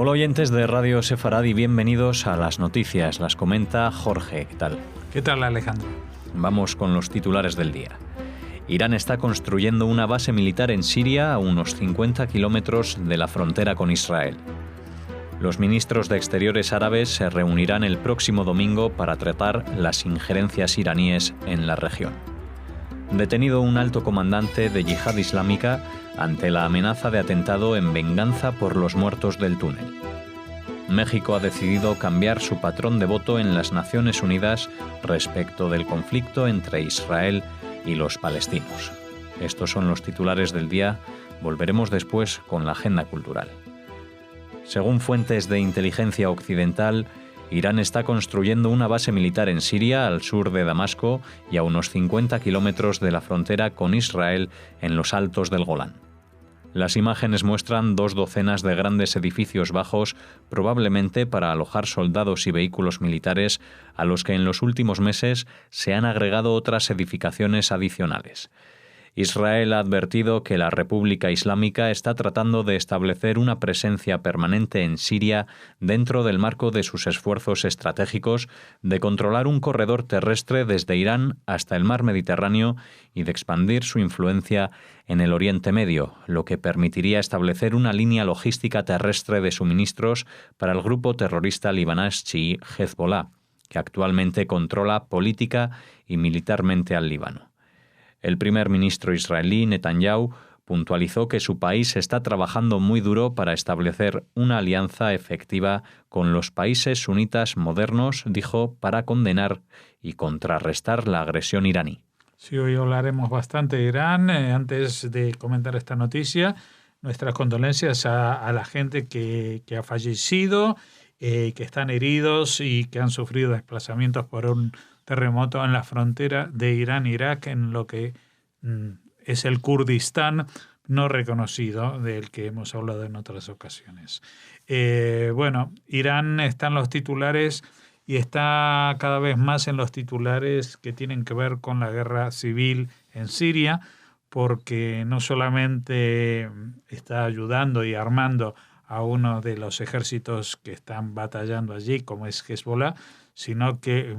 Hola oyentes de Radio Sefaradi, bienvenidos a las noticias. Las comenta Jorge. ¿Qué tal? ¿Qué tal, Alejandro? Vamos con los titulares del día. Irán está construyendo una base militar en Siria a unos 50 kilómetros de la frontera con Israel. Los ministros de Exteriores árabes se reunirán el próximo domingo para tratar las injerencias iraníes en la región. Detenido un alto comandante de Yihad Islámica ante la amenaza de atentado en venganza por los muertos del túnel. México ha decidido cambiar su patrón de voto en las Naciones Unidas respecto del conflicto entre Israel y los palestinos. Estos son los titulares del día. Volveremos después con la agenda cultural. Según fuentes de inteligencia occidental, Irán está construyendo una base militar en Siria, al sur de Damasco, y a unos 50 kilómetros de la frontera con Israel, en los altos del Golán. Las imágenes muestran 2 docenas de grandes edificios bajos, probablemente para alojar soldados y vehículos militares, a los que en los últimos meses se han agregado otras edificaciones adicionales. Israel ha advertido que la República Islámica está tratando de establecer una presencia permanente en Siria dentro del marco de sus esfuerzos estratégicos de controlar un corredor terrestre desde Irán hasta el mar Mediterráneo y de expandir su influencia en el Oriente Medio, lo que permitiría establecer una línea logística terrestre de suministros para el grupo terrorista libanés chií Hezbollah, que actualmente controla política y militarmente al Líbano. El primer ministro israelí, Netanyahu, puntualizó que su país está trabajando muy duro para establecer una alianza efectiva con los países sunitas modernos, dijo, para condenar y contrarrestar la agresión iraní. Sí, hoy hablaremos bastante de Irán. Antes de comentar esta noticia, nuestras condolencias a la gente que ha fallecido, que están heridos y que han sufrido desplazamientos por un terremoto en la frontera de Irán-Irak, en lo que es el Kurdistán no reconocido, del que hemos hablado en otras ocasiones. Irán está en los titulares y está cada vez más en los titulares que tienen que ver con la guerra civil en Siria, porque no solamente está ayudando y armando a uno de los ejércitos que están batallando allí, como es Hezbollah, sino que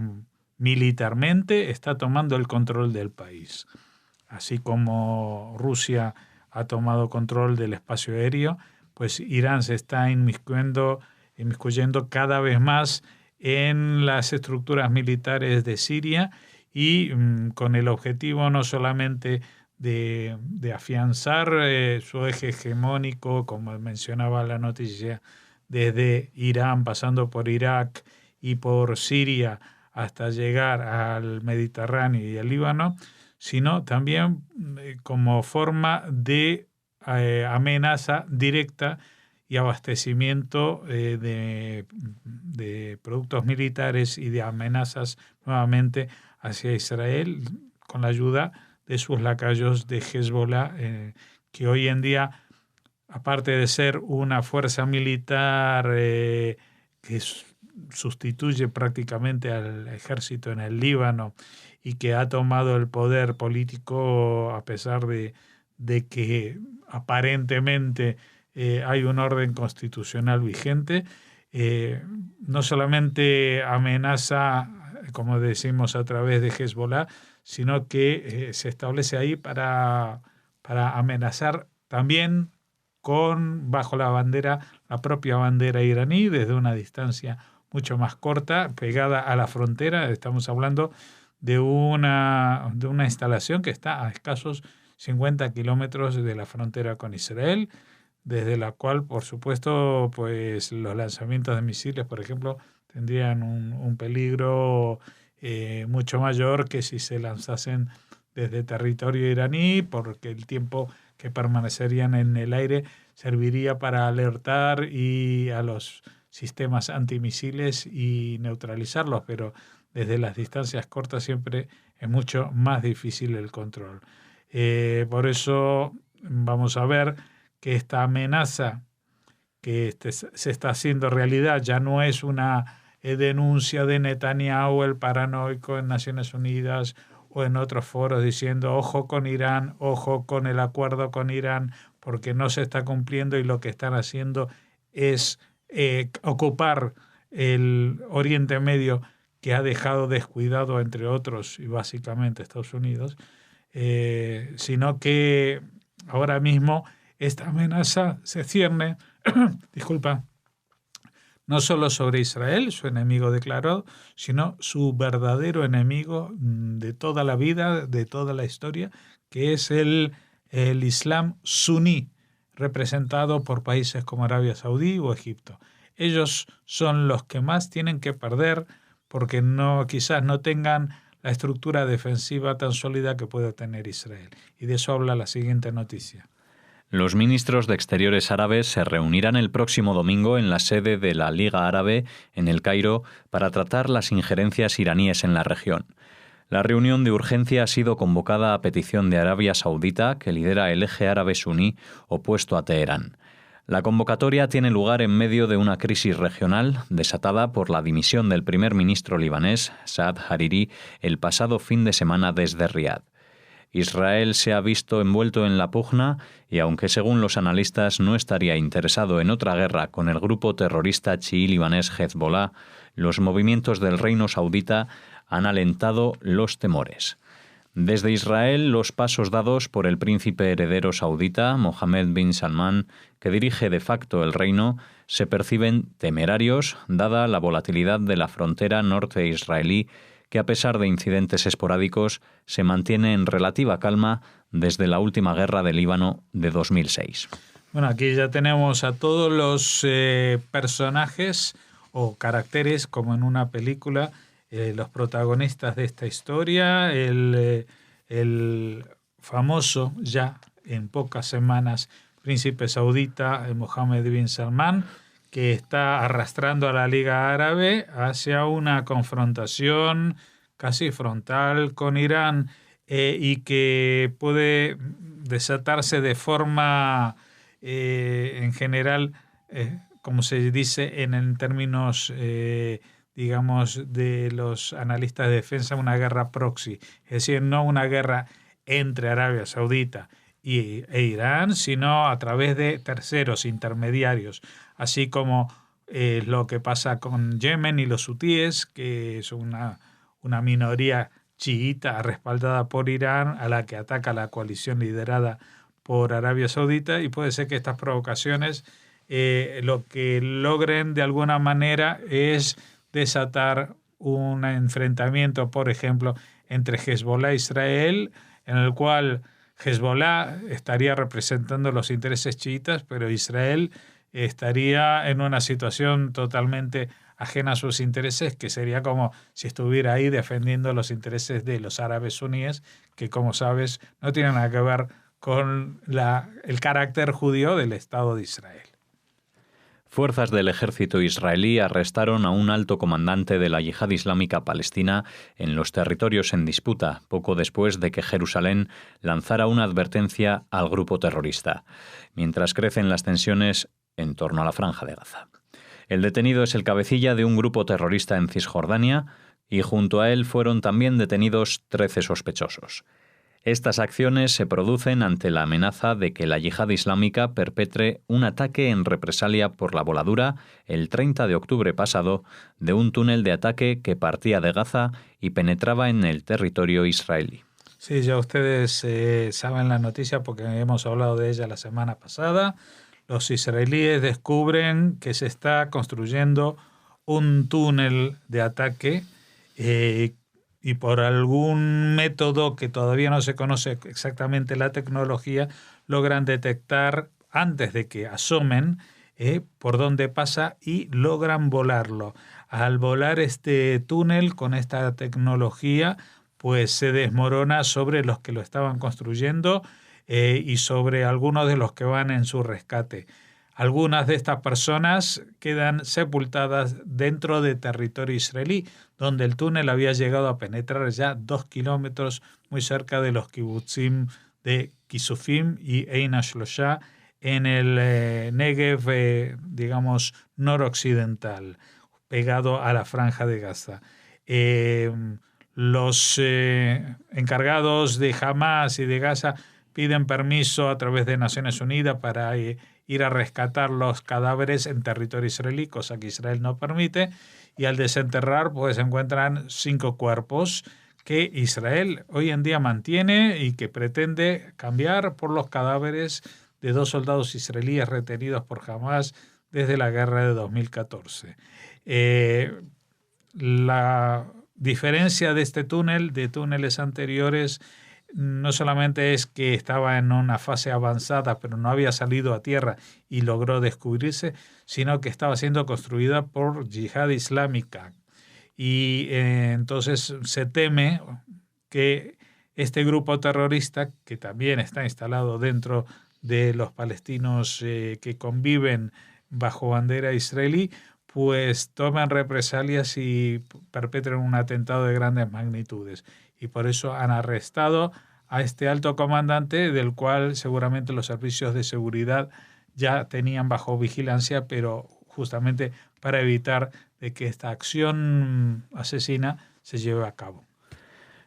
militarmente está tomando el control del país. Así como Rusia ha tomado control del espacio aéreo, pues Irán se está inmiscuyendo cada vez más en las estructuras militares de Siria y con el objetivo no solamente de afianzar su eje hegemónico, como mencionaba la noticia, desde Irán, pasando por Irak y por Siria, hasta llegar al Mediterráneo y al Líbano, sino también como forma de amenaza directa y abastecimiento de productos militares y de amenazas nuevamente hacia Israel con la ayuda de sus lacayos de Hezbollah, que hoy en día, aparte de ser una fuerza militar que sustituye prácticamente al ejército en el Líbano y que ha tomado el poder político a pesar de que aparentemente hay un orden constitucional vigente, no solamente amenaza, como decimos, a través de Hezbollah, sino que se establece ahí para amenazar también bajo la propia bandera iraní, desde una distancia mucho más corta, pegada a la frontera. Estamos hablando de una instalación que está a escasos 50 kilómetros de la frontera con Israel, desde la cual, por supuesto, pues los lanzamientos de misiles, por ejemplo, tendrían un peligro mucho mayor que si se lanzasen desde territorio iraní, porque el tiempo que permanecerían en el aire serviría para alertar y a los sistemas antimisiles y neutralizarlos, pero desde las distancias cortas siempre es mucho más difícil el control. Por eso vamos a ver que esta amenaza que se está haciendo realidad ya no es una denuncia de Netanyahu, el paranoico, en Naciones Unidas o en otros foros diciendo ojo con Irán, ojo con el acuerdo con Irán, porque no se está cumpliendo y lo que están haciendo es ocupar el Oriente Medio, que ha dejado descuidado, entre otros, y básicamente Estados Unidos, sino que ahora mismo esta amenaza se cierne, disculpa, no solo sobre Israel, su enemigo declarado, sino su verdadero enemigo de toda la vida, de toda la historia, que es el Islam suní, representado por países como Arabia Saudí o Egipto. Ellos son los que más tienen que perder porque quizás no tengan la estructura defensiva tan sólida que puede tener Israel. Y de eso habla la siguiente noticia. Los ministros de Exteriores árabes se reunirán el próximo domingo en la sede de la Liga Árabe en El Cairo para tratar las injerencias iraníes en la región. La reunión de urgencia ha sido convocada a petición de Arabia Saudita, que lidera el eje árabe suní opuesto a Teherán. La convocatoria tiene lugar en medio de una crisis regional desatada por la dimisión del primer ministro libanés, Saad Hariri, el pasado fin de semana desde Riad. Israel se ha visto envuelto en la pugna y, aunque según los analistas no estaría interesado en otra guerra con el grupo terrorista chií libanés Hezbollah, los movimientos del reino saudita han alentado los temores. Desde Israel, los pasos dados por el príncipe heredero saudita, Mohammed bin Salman, que dirige de facto el reino, se perciben temerarios, dada la volatilidad de la frontera norte israelí, que a pesar de incidentes esporádicos, se mantiene en relativa calma desde la última guerra del Líbano de 2006. Bueno, aquí ya tenemos a todos los personajes o caracteres, como en una película, los protagonistas de esta historia, el famoso, ya en pocas semanas, príncipe saudita Mohammed bin Salman, que está arrastrando a la Liga Árabe hacia una confrontación casi frontal con Irán y que puede desatarse de forma, en general, como se dice en términos, digamos, de los analistas de defensa, una guerra proxy. Es decir, no una guerra entre Arabia Saudita e Irán, sino a través de terceros intermediarios, así como lo que pasa con Yemen y los hutíes, que es una minoría chiita respaldada por Irán, a la que ataca la coalición liderada por Arabia Saudita, y puede ser que estas provocaciones lo que logren de alguna manera es desatar un enfrentamiento, por ejemplo, entre Hezbollah e Israel, en el cual Hezbollah estaría representando los intereses chiitas, pero Israel estaría en una situación totalmente ajena a sus intereses, que sería como si estuviera ahí defendiendo los intereses de los árabes suníes, que, como sabes, no tienen nada que ver con el carácter judío del Estado de Israel. Fuerzas del ejército israelí arrestaron a un alto comandante de la Yihad Islámica Palestina en los territorios en disputa, poco después de que Jerusalén lanzara una advertencia al grupo terrorista, mientras crecen las tensiones en torno a la Franja de Gaza. El detenido es el cabecilla de un grupo terrorista en Cisjordania y junto a él fueron también detenidos 13 sospechosos. Estas acciones se producen ante la amenaza de que la Yihad Islámica perpetre un ataque en represalia por la voladura el 30 de octubre pasado de un túnel de ataque que partía de Gaza y penetraba en el territorio israelí. Sí, ya ustedes saben la noticia porque hemos hablado de ella la semana pasada. Los israelíes descubren que se está construyendo un túnel de ataque y por algún método que todavía no se conoce exactamente la tecnología, logran detectar antes de que asomen por dónde pasa y logran volarlo. Al volar este túnel con esta tecnología, pues se desmorona sobre los que lo estaban construyendo y sobre algunos de los que van en su rescate. Algunas de estas personas quedan sepultadas dentro de territorio israelí, donde el túnel había llegado a penetrar ya 2 kilómetros muy cerca de los kibutzim de Kisufim y Ein HaShlosha en el Negev, digamos, noroccidental, pegado a la Franja de Gaza. Los encargados de Hamas y de Gaza piden permiso a través de Naciones Unidas para ir a rescatar los cadáveres en territorio israelí, cosa que Israel no permite, y al desenterrar pues encuentran 5 cuerpos que Israel hoy en día mantiene y que pretende cambiar por los cadáveres de 2 soldados israelíes retenidos por Hamás desde la guerra de 2014. La diferencia de este túnel, de túneles anteriores, no solamente es que estaba en una fase avanzada, pero no había salido a tierra y logró descubrirse, sino que estaba siendo construida por Yihad Islámica. Y entonces se teme que este grupo terrorista, que también está instalado dentro de los palestinos que conviven bajo bandera israelí, pues toman represalias y perpetran un atentado de grandes magnitudes. Y por eso han arrestado a este alto comandante, del cual seguramente los servicios de seguridad ya tenían bajo vigilancia, pero justamente para evitar de que esta acción asesina se lleve a cabo.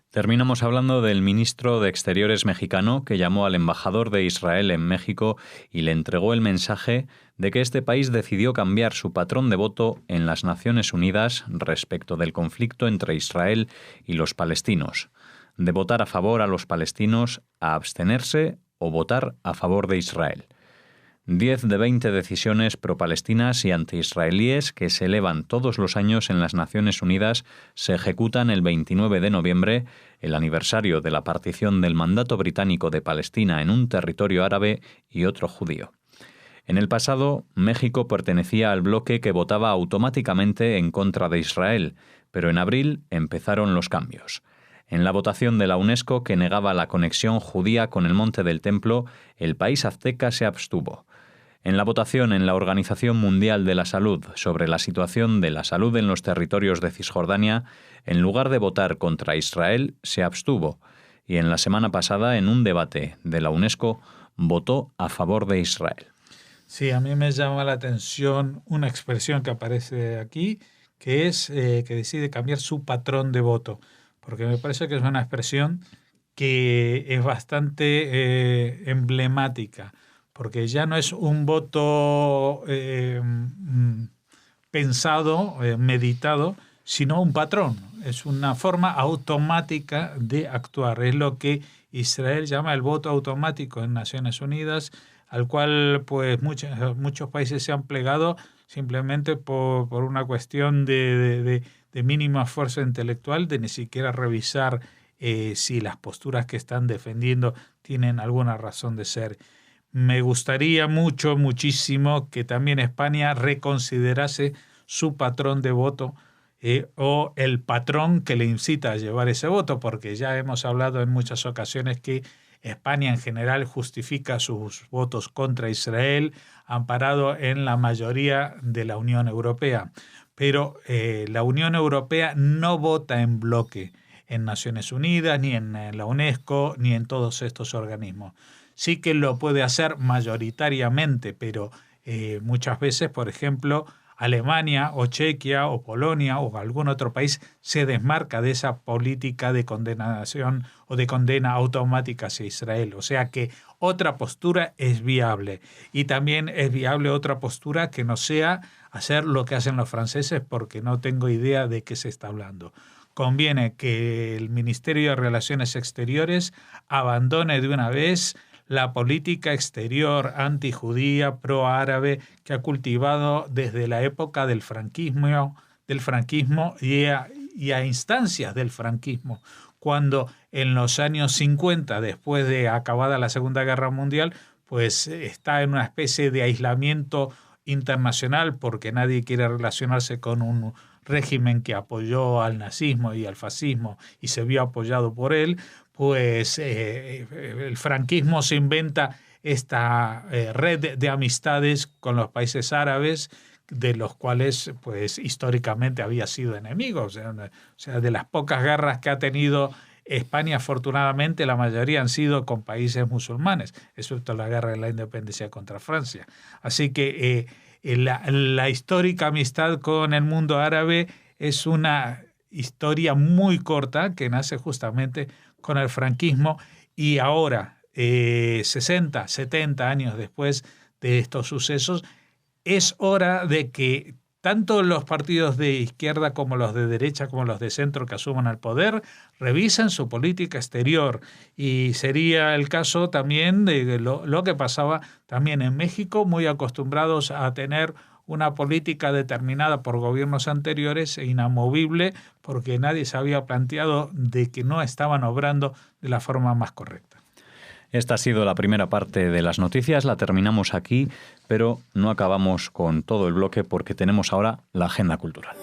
Terminamos hablando del ministro de Exteriores mexicano, que llamó al embajador de Israel en México y le entregó el mensaje de que este país decidió cambiar su patrón de voto en las Naciones Unidas respecto del conflicto entre Israel y los palestinos, de votar a favor a los palestinos a abstenerse o votar a favor de Israel. 10 de 20 decisiones pro-palestinas y anti-israelíes que se elevan todos los años en las Naciones Unidas se ejecutan el 29 de noviembre, el aniversario de la partición del mandato británico de Palestina en un territorio árabe y otro judío. En el pasado, México pertenecía al bloque que votaba automáticamente en contra de Israel, pero en abril empezaron los cambios. En la votación de la UNESCO que negaba la conexión judía con el Monte del Templo, el país azteca se abstuvo. En la votación en la Organización Mundial de la Salud sobre la situación de la salud en los territorios de Cisjordania, en lugar de votar contra Israel, se abstuvo. Y en la semana pasada, en un debate de la UNESCO, votó a favor de Israel. Sí, a mí me llama la atención una expresión que aparece aquí, que es que decide cambiar su patrón de voto, porque me parece que es una expresión que es bastante emblemática, porque ya no es un voto pensado, meditado, sino un patrón. Es una forma automática de actuar. Es lo que Israel llama el voto automático en Naciones Unidas, al cual pues muchos países se han plegado simplemente por una cuestión de mínimo esfuerzo intelectual, de ni siquiera revisar si las posturas que están defendiendo tienen alguna razón de ser. Me gustaría muchísimo que también España reconsiderase su patrón de voto o el patrón que le incita a llevar ese voto, porque ya hemos hablado en muchas ocasiones que España en general justifica sus votos contra Israel amparado en la mayoría de la Unión Europea. Pero la Unión Europea no vota en bloque en Naciones Unidas, ni en la UNESCO, ni en todos estos organismos. Sí que lo puede hacer mayoritariamente, pero muchas veces, por ejemplo, Alemania o Chequia o Polonia o algún otro país se desmarca de esa política de condenación o de condena automática hacia Israel. O sea que otra postura es viable. Y también es viable otra postura que no sea hacer lo que hacen los franceses, porque no tengo idea de qué se está hablando. Conviene que el Ministerio de Relaciones Exteriores abandone de una vez la política exterior antijudía, pro-árabe, que ha cultivado desde la época del franquismo y a instancias del franquismo, cuando en los años 50, después de acabada la Segunda Guerra Mundial, pues está en una especie de aislamiento internacional porque nadie quiere relacionarse con un régimen que apoyó al nazismo y al fascismo y se vio apoyado por él. Pues el franquismo se inventa esta red de amistades con los países árabes, de los cuales pues históricamente había sido enemigo. O sea, de las pocas guerras que ha tenido España, afortunadamente, la mayoría han sido con países musulmanes, excepto la guerra de la independencia contra Francia. Así que la histórica amistad con el mundo árabe es una historia muy corta que nace justamente con el franquismo, y ahora 60, 70 años después de estos sucesos, es hora de que tanto los partidos de izquierda como los de derecha como los de centro que asuman el poder revisen su política exterior. Y sería el caso también de lo que pasaba también en México, muy acostumbrados a tener una política determinada por gobiernos anteriores e inamovible, porque nadie se había planteado de que no estaban obrando de la forma más correcta. Esta ha sido la primera parte de las noticias, la terminamos aquí, pero no acabamos con todo el bloque porque tenemos ahora la agenda cultural.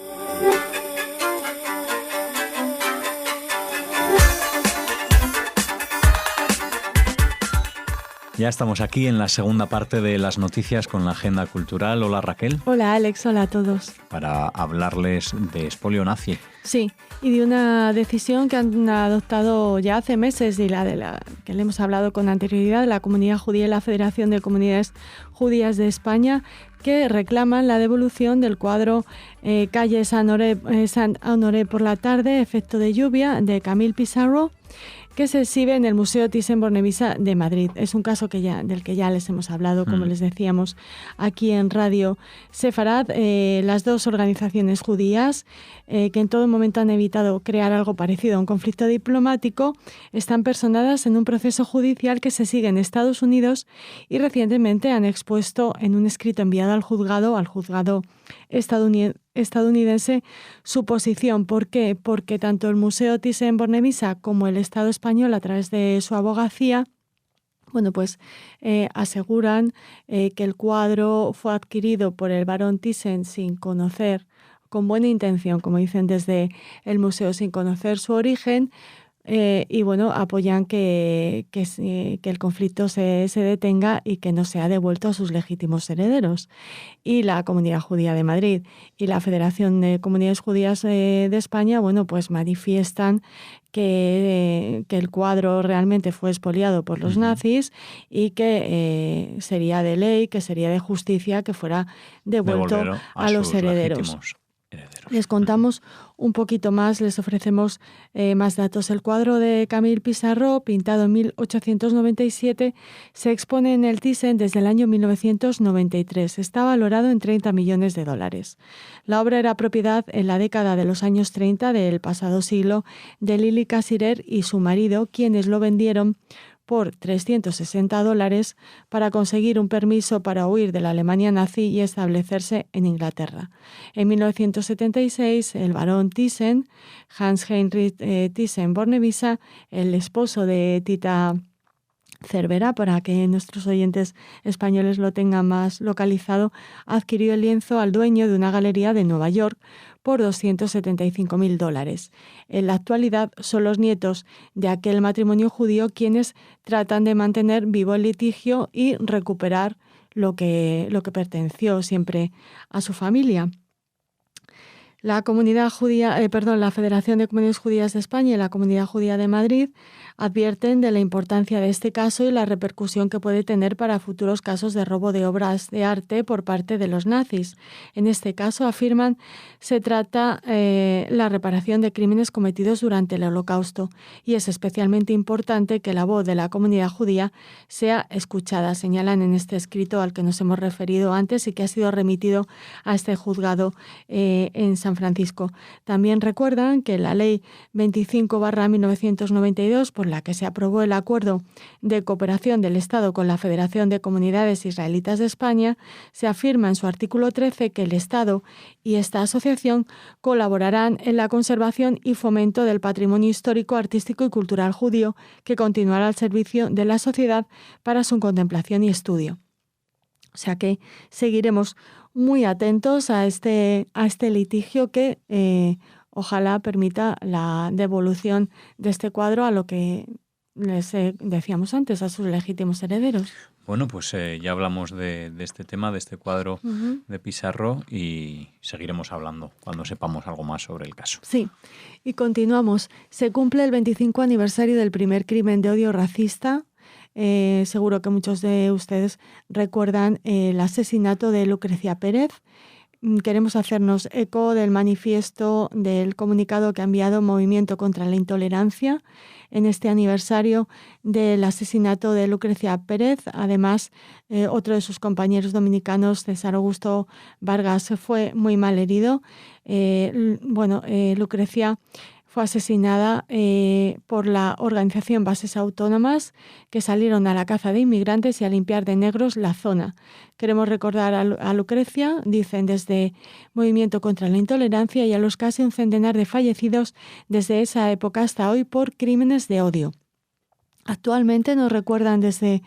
Ya estamos aquí en la segunda parte de las noticias con la agenda cultural. Hola Raquel. Hola Alex, hola a todos. Para hablarles de expolio nazi. Sí, y de una decisión que han adoptado ya hace meses y la que le hemos hablado con anterioridad, la Comunidad Judía y la Federación de Comunidades Judías de España, que reclaman la devolución del cuadro Calle Sant Honoré por la tarde, efecto de lluvia, de Camille Pissarro, que se exhibe en el Museo Thyssen-Bornemisza de Madrid. Es un caso del que ya les hemos hablado, como les decíamos, aquí en Radio Sefarad. Las dos organizaciones judías, que en todo momento han evitado crear algo parecido a un conflicto diplomático, están personadas en un proceso judicial que se sigue en Estados Unidos y recientemente han expuesto en un escrito enviado al juzgado estadounidense su posición. ¿Por qué? Porque tanto el Museo Thyssen-Bornemisza como el Estado español, a través de su abogacía, aseguran que el cuadro fue adquirido por el barón Thyssen sin conocer, con buena intención, como dicen desde el museo, sin conocer su origen. Apoyan que el conflicto se detenga y que no sea devuelto a sus legítimos herederos. Y la Comunidad Judía de Madrid y la Federación de Comunidades Judías de España, manifiestan que el cuadro realmente fue expoliado por los nazis y que sería de ley, que sería de justicia que fuera devuelto a los herederos. Les contamos un poquito más, les ofrecemos más datos. El cuadro de Camille Pissarro, pintado en 1897, se expone en el Thyssen desde el año 1993. Está valorado en $30 millones. La obra era propiedad en la década de los años 30 del pasado siglo de Lili Casirer y su marido, quienes lo vendieron por $360 para conseguir un permiso para huir de la Alemania nazi y establecerse en Inglaterra. En 1976, el barón Thyssen, Hans-Heinrich Thyssen-Bornemisza, el esposo de Tita Cervera, para que nuestros oyentes españoles lo tengan más localizado, adquirió el lienzo al dueño de una galería de Nueva York por $275.000. En la actualidad son los nietos de aquel matrimonio judío quienes tratan de mantener vivo el litigio y recuperar lo que perteneció siempre a su familia. La Federación de Comunidades Judías de España y la Comunidad Judía de Madrid advierten de la importancia de este caso y la repercusión que puede tener para futuros casos de robo de obras de arte por parte de los nazis. En este caso, afirman, se trata la reparación de crímenes cometidos durante el Holocausto y es especialmente importante que la voz de la comunidad judía sea escuchada, señalan en este escrito al que nos hemos referido antes y que ha sido remitido a este juzgado en San Francisco. También recuerdan que la Ley 25/1992, por la que se aprobó el acuerdo de cooperación del Estado con la Federación de Comunidades Israelitas de España, se afirma en su artículo 13 que el Estado y esta asociación colaborarán en la conservación y fomento del patrimonio histórico, artístico y cultural judío, que continuará al servicio de la sociedad para su contemplación y estudio. O sea que seguiremos muy atentos a este litigio que ojalá permita la devolución de este cuadro a lo que les decíamos antes, a sus legítimos herederos. Bueno, pues ya hablamos de este tema, de este cuadro de Pissarro, y seguiremos hablando cuando sepamos algo más sobre el caso. Sí, y continuamos. Se cumple el 25 aniversario del primer crimen de odio racista. Seguro que muchos de ustedes recuerdan el asesinato de Lucrecia Pérez, queremos hacernos eco del manifiesto, del comunicado que ha enviado Movimiento contra la Intolerancia en este aniversario del asesinato de Lucrecia Pérez. Además, otro de sus compañeros dominicanos, César Augusto Vargas, fue muy mal herido. Lucrecia fue asesinada por la organización Bases Autónomas, que salieron a la caza de inmigrantes y a limpiar de negros la zona. Queremos recordar a Lucrecia, dicen desde Movimiento contra la Intolerancia, y a los casi un centenar de fallecidos desde esa época hasta hoy por crímenes de odio. Actualmente, nos recuerdan desde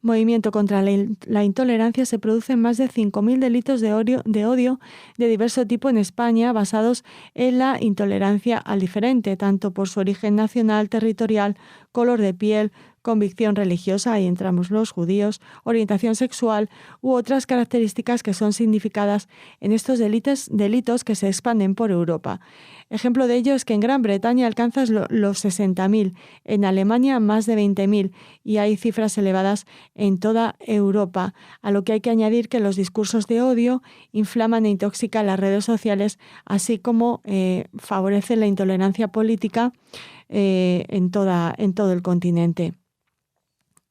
Movimiento contra la Intolerancia, se producen más de 5.000 delitos de odio de diverso tipo en España, basados en la intolerancia al diferente, tanto por su origen nacional, territorial, color de piel, convicción religiosa, ahí entramos los judíos, orientación sexual u otras características que son significadas en estos delitos que se expanden por Europa. Ejemplo de ello es que en Gran Bretaña alcanzan los 60.000, en Alemania más de 20.000, y hay cifras elevadas en toda Europa, a lo que hay que añadir que los discursos de odio inflaman e intoxican las redes sociales, así como favorecen la intolerancia política en todo el continente.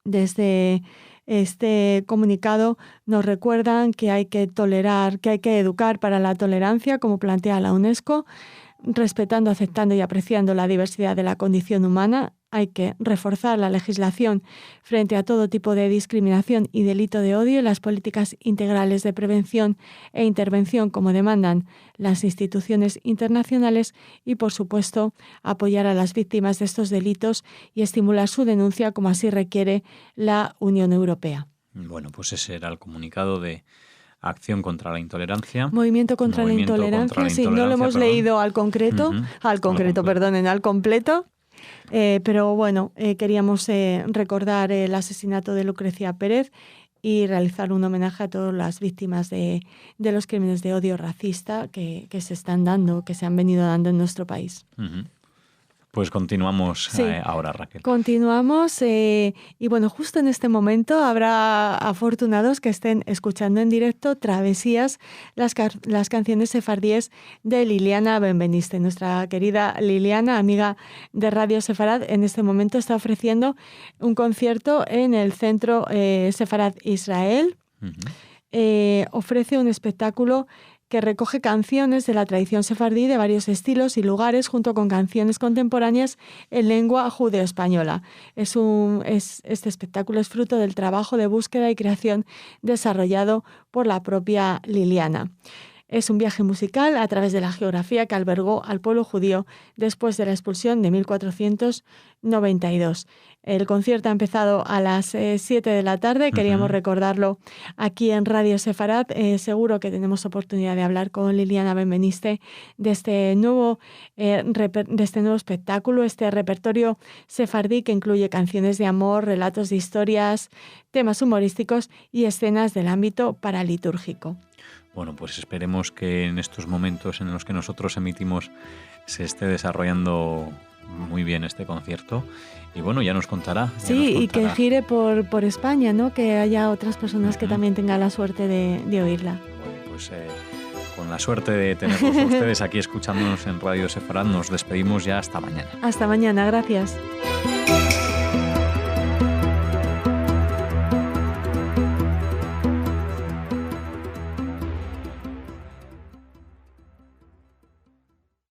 Desde este comunicado nos recuerdan que hay que educar para la tolerancia, como plantea la UNESCO, respetando, aceptando y apreciando la diversidad de la condición humana. Hay que reforzar la legislación frente a todo tipo de discriminación y delito de odio y las políticas integrales de prevención e intervención, como demandan las instituciones internacionales, y, por supuesto, apoyar a las víctimas de estos delitos y estimular su denuncia, como así requiere la Unión Europea. Bueno, pues ese era el comunicado de Acción contra la Intolerancia. Movimiento contra la Intolerancia, sí, no lo hemos leído al completo, al completo. Pero bueno, queríamos recordar el asesinato de Lucrecia Pérez y realizar un homenaje a todas las víctimas de los crímenes de odio racista que se están dando, que se han venido dando en nuestro país. Uh-huh. Pues continuamos ahora, Raquel. Continuamos y bueno, justo en este momento habrá afortunados que estén escuchando en directo Travesías, las canciones sefardíes de Liliana Benveniste. Nuestra querida Liliana, amiga de Radio Sefarad, en este momento está ofreciendo un concierto en el Centro Sefarad Israel. Uh-huh. Ofrece un espectáculo que recoge canciones de la tradición sefardí de varios estilos y lugares, junto con canciones contemporáneas en lengua judeo-española. Este espectáculo es fruto del trabajo de búsqueda y creación desarrollado por la propia Liliana. Es un viaje musical a través de la geografía que albergó al pueblo judío después de la expulsión de 1492. El concierto ha empezado a las 7 de la tarde. Queríamos recordarlo aquí en Radio Sefarad. Seguro que tenemos oportunidad de hablar con Liliana Benveniste de este nuevo espectáculo, este repertorio sefardí que incluye canciones de amor, relatos de historias, temas humorísticos y escenas del ámbito paralitúrgico. Bueno, pues esperemos que en estos momentos en los que nosotros emitimos se esté desarrollando muy bien este concierto. Y bueno, ya nos contará. Y que gire por España, ¿no? Que haya otras personas que también tengan la suerte de oírla. Bueno, pues con la suerte de tenerlos a ustedes aquí escuchándonos en Radio Sefarad, nos despedimos ya hasta mañana. Hasta mañana, gracias.